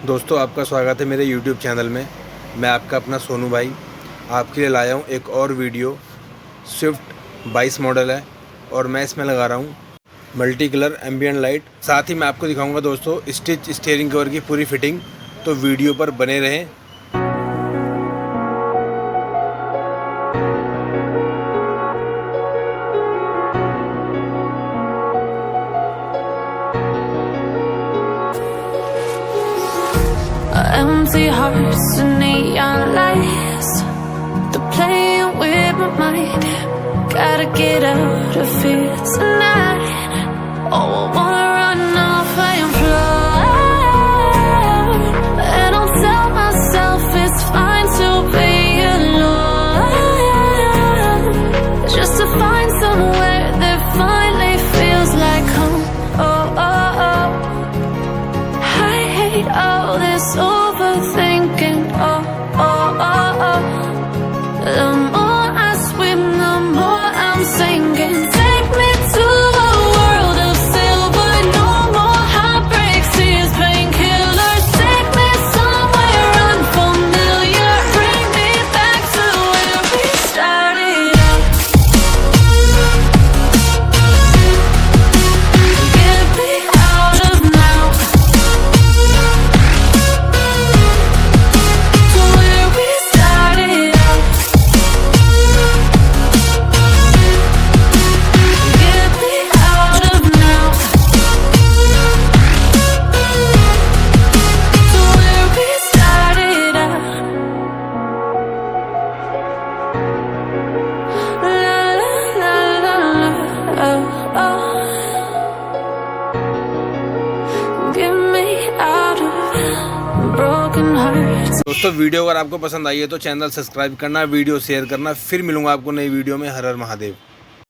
दोस्तों, आपका स्वागत है मेरे YouTube चैनल में। मैं आपका अपना सोनू भाई आपके लिए लाया हूँ एक और वीडियो। स्विफ्ट 22 मॉडल है और मैं इसमें लगा रहा हूँ मल्टी कलर एम्बियंट लाइट। साथ ही मैं आपको दिखाऊंगा दोस्तों स्टिच स्टीयरिंग कवर की पूरी फिटिंग। तो वीडियो पर बने रहें। Empty hearts and neon lights, they're playing with my mind. Gotta get out of here tonight. Oh, I wanna run off and fly, and I'll tell myself it's fine to be alone, just to find somewhere that finally feels like home. Oh, oh, oh. I hate all this overthinking. Oh, oh, oh, oh. The more I swim, the more I'm sinking. Take me to a world of silver. No more heartbreaks, tears, painkillers. Take me somewhere unfamiliar. Bring me back to where we started out. Get me out of now. To where we started out. Get me out of now. To where we started out. La la la la la. Oh, oh. Get me out of broken hearts. दोस्तों, video अगर आपको पसंद आई है तो channel subscribe करना, video share करना। फिर मिलूंगा आपको नई वीडियो में। हर हर महादेव।